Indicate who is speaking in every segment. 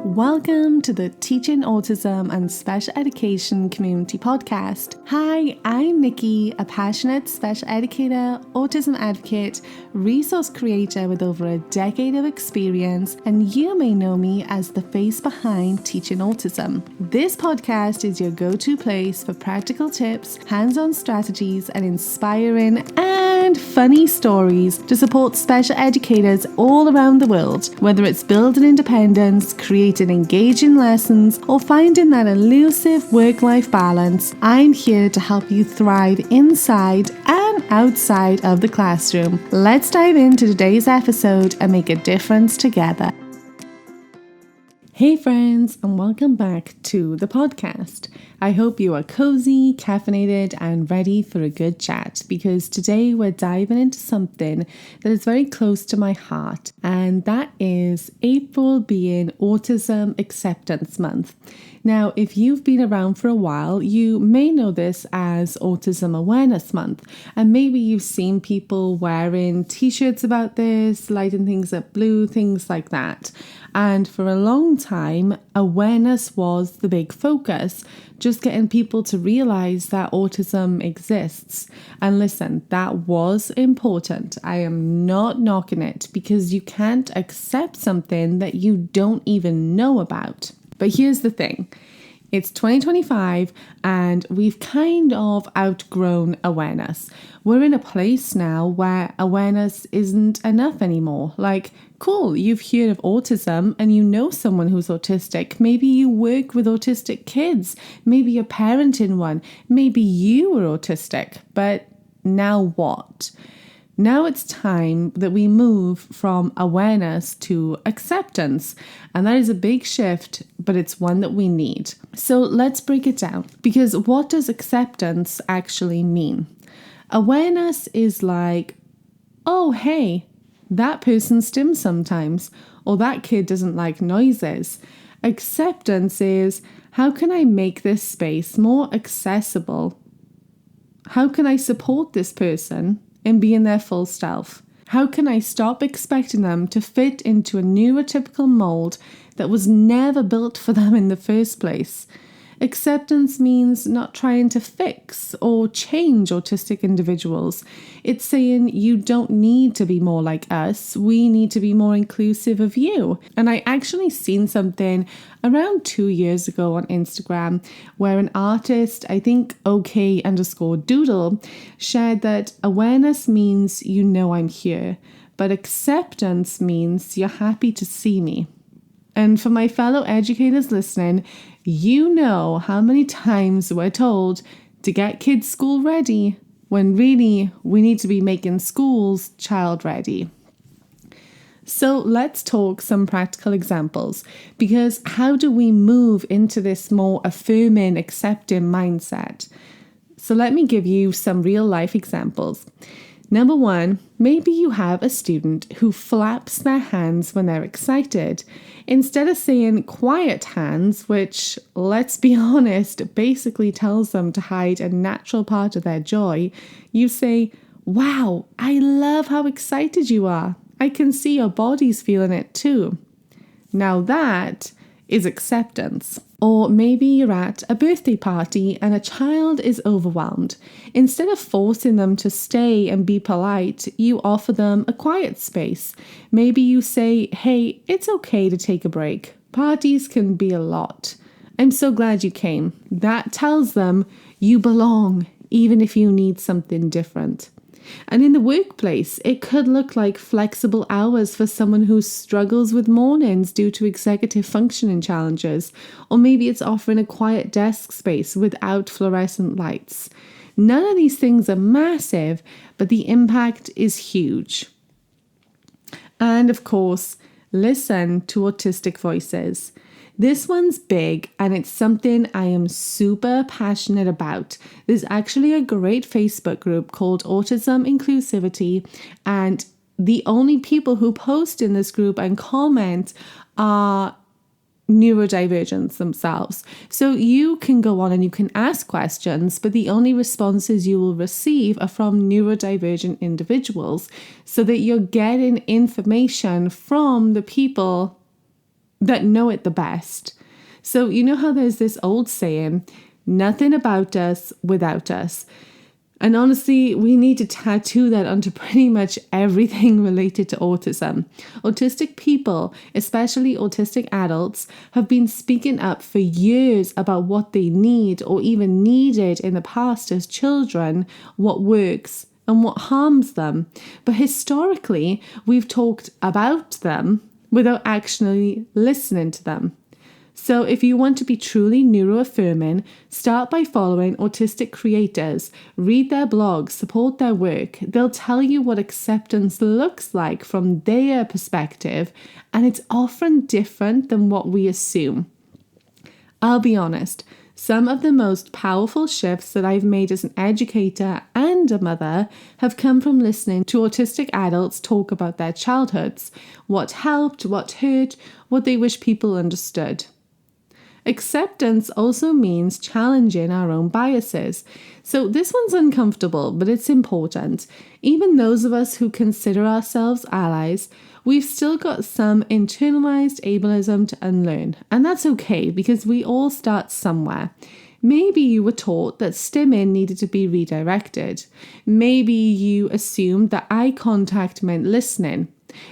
Speaker 1: Welcome to the Teaching Autism and Special Education Community Podcast. Hi, I'm Nikki, a passionate special educator, autism advocate, resource creator with over a decade of experience, and you may know me as the face behind Teaching Autism. This podcast is your go-to place for practical tips, hands-on strategies, and inspiring and funny stories to support special educators all around the world, whether it's building independence, creating engaging lessons, or finding that elusive work-life balance. I'm here to help you thrive inside and outside of the classroom. Let's dive into today's episode and make a difference together. Hey friends, and welcome back to the podcast. I hope you are cozy, caffeinated, and ready for a good chat, because today we're diving into something that is very close to my heart, and that is April being Autism Acceptance Month. Now, if you've been around for a while, you may know this as Autism Awareness Month, and maybe you've seen people wearing t-shirts about this, lighting things up blue, things like that. And for a long time, awareness was the big focus, just getting people to realize that autism exists. And listen, that was important. I am not knocking it, because you can't accept something that you don't even know about. But here's the thing. It's 2025 and we've kind of outgrown awareness. We're in a place now where awareness isn't enough anymore. Like, cool, you've heard of autism and you know someone who's autistic. Maybe you work with autistic kids. Maybe you're parenting one. Maybe you were autistic. But now what? Now it's time that we move from awareness to acceptance. And that is a big shift, but it's one that we need. So let's break it down. Because what does acceptance actually mean? Awareness is like, oh, hey, that person's dim sometimes, or that kid doesn't like noises. Acceptance is, how can I make this space more accessible? How can I support this person and be in their full self? How can I stop expecting them to fit into a neurotypical mold that was never built for them in the first place? Acceptance means not trying to fix or change autistic individuals. It's saying you don't need to be more like us. We need to be more inclusive of you. And I actually seen something around 2 years ago on Instagram where an artist, I think OK_Doodle, shared that awareness means you know I'm here, but acceptance means you're happy to see me. And for my fellow educators listening, you know how many times we're told to get kids school ready, when really we need to be making schools child ready. So let's talk some practical examples, because how do we move into this more affirming, accepting mindset? So let me give you some real life examples. Number one, maybe you have a student who flaps their hands when they're excited. Instead of saying quiet hands, which, let's be honest, basically tells them to hide a natural part of their joy, you say, wow, I love how excited you are. I can see your body's feeling it too. Now that is acceptance. Or maybe you're at a birthday party and a child is overwhelmed. Instead of forcing them to stay and be polite, you offer them a quiet space. Maybe you say, hey, it's okay to take a break. Parties can be a lot. I'm so glad you came. That tells them you belong, even if you need something different. And in the workplace, it could look like flexible hours for someone who struggles with mornings due to executive functioning challenges. Or maybe it's offering a quiet desk space without fluorescent lights. None of these things are massive, but the impact is huge. And of course, listen to autistic voices. This one's big and it's something I am super passionate about. There's actually a great Facebook group called Autism Inclusivity, and the only people who post in this group and comment are neurodivergents themselves. So you can go on and you can ask questions, but the only responses you will receive are from neurodivergent individuals, so that you're getting information from the people that know it the best. So you know how there's this old saying, nothing about us without us. And honestly, we need to tattoo that onto pretty much everything related to autism. Autistic people, especially autistic adults, have been speaking up for years about what they need or even needed in the past as children, what works and what harms them. But historically, we've talked about them without actually listening to them. So if you want to be truly neuro-affirming, start by following autistic creators, read their blogs, support their work. They'll tell you what acceptance looks like from their perspective, and it's often different than what we assume. I'll be honest, some of the most powerful shifts that I've made as an educator and a mother have come from listening to autistic adults talk about their childhoods, what helped, what hurt, what they wish people understood. Acceptance also means challenging our own biases. So this one's uncomfortable, but it's important. Even those of us who consider ourselves allies, we've still got some internalized ableism to unlearn. And that's okay, because we all start somewhere. Maybe you were taught that stimming needed to be redirected. Maybe you assumed that eye contact meant listening.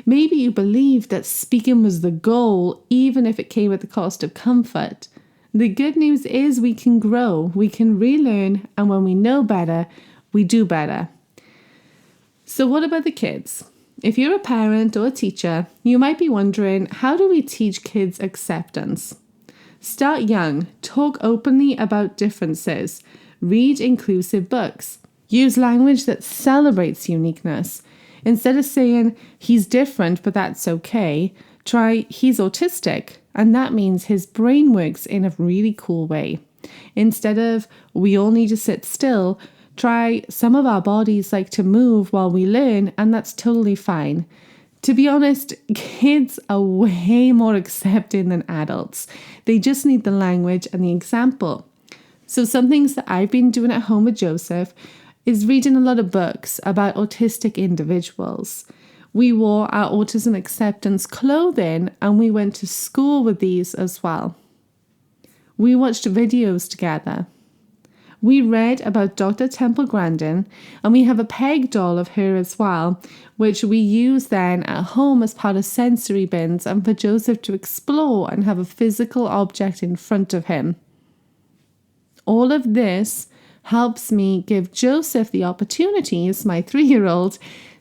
Speaker 1: Maybe you believed that speaking was the goal, even if it came at the cost of comfort. The good news is we can grow, we can relearn, and when we know better, we do better. So what about the kids? If you're a parent or a teacher, you might be wondering, how do we teach kids acceptance? Start young, talk openly about differences, read inclusive books, use language that celebrates uniqueness. Instead of saying, he's different, but that's okay, try, he's autistic, and that means his brain works in a really cool way. Instead of, we all need to sit still, try, some of our bodies like to move while we learn, and that's totally fine. To be honest, kids are way more accepting than adults. They just need the language and the example. So some things that I've been doing at home with Joseph is reading a lot of books about autistic individuals. We wore our Autism Acceptance clothing and we went to school with these as well. We watched videos together. We read about Dr. Temple Grandin, and we have a peg doll of her as well, which we use then at home as part of sensory bins and for Joseph to explore and have a physical object in front of him. All of this helps me give Joseph the opportunities, my 3-year-old,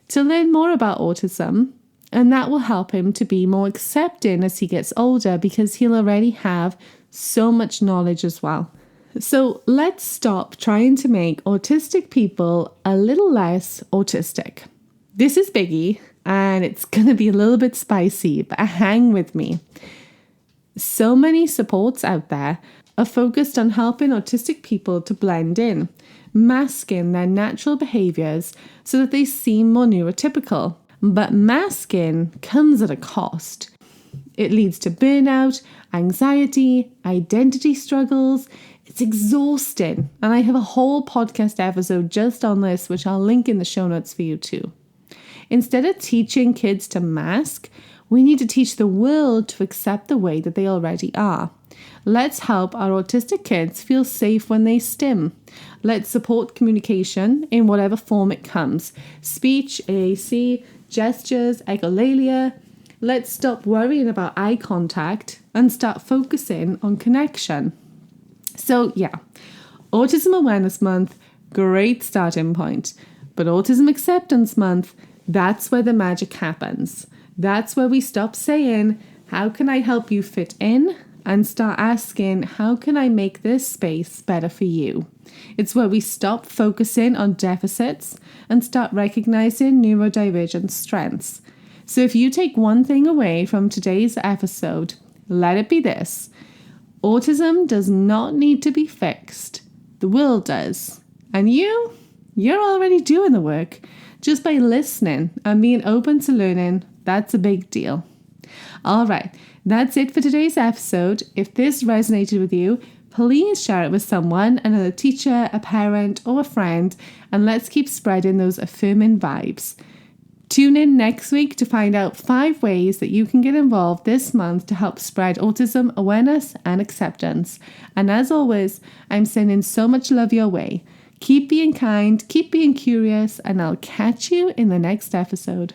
Speaker 1: to learn more about autism, and that will help him to be more accepting as he gets older because he'll already have so much knowledge as well. So let's stop trying to make autistic people a little less autistic. This is biggie, and it's going to be a little bit spicy, but hang with me. So many supports out there are focused on helping autistic people to blend in, masking their natural behaviors so that they seem more neurotypical. But masking comes at a cost. It leads to burnout, anxiety, identity struggles. It's exhausting. And I have a whole podcast episode just on this, which I'll link in the show notes for you too. Instead of teaching kids to mask, we need to teach the world to accept the way that they already are. Let's help our autistic kids feel safe when they stim. Let's support communication in whatever form it comes. Speech, AAC, gestures, echolalia. Let's stop worrying about eye contact and start focusing on connection. So yeah, Autism Awareness Month, great starting point. But Autism Acceptance Month, that's where the magic happens. That's where we stop saying, how can I help you fit in? And start asking, how can I make this space better for you? It's where we stop focusing on deficits and start recognizing neurodivergent strengths. So if you take one thing away from today's episode, let it be this. Autism does not need to be fixed. The world does. And you're already doing the work. Just by listening and being open to learning, that's a big deal. All right, that's it for today's episode. If this resonated with you, please share it with someone, another teacher, a parent, or a friend, and let's keep spreading those affirming vibes. Tune in next week to find out 5 ways that you can get involved this month to help spread autism awareness and acceptance. And as always, I'm sending so much love your way. Keep being kind, keep being curious, and I'll catch you in the next episode.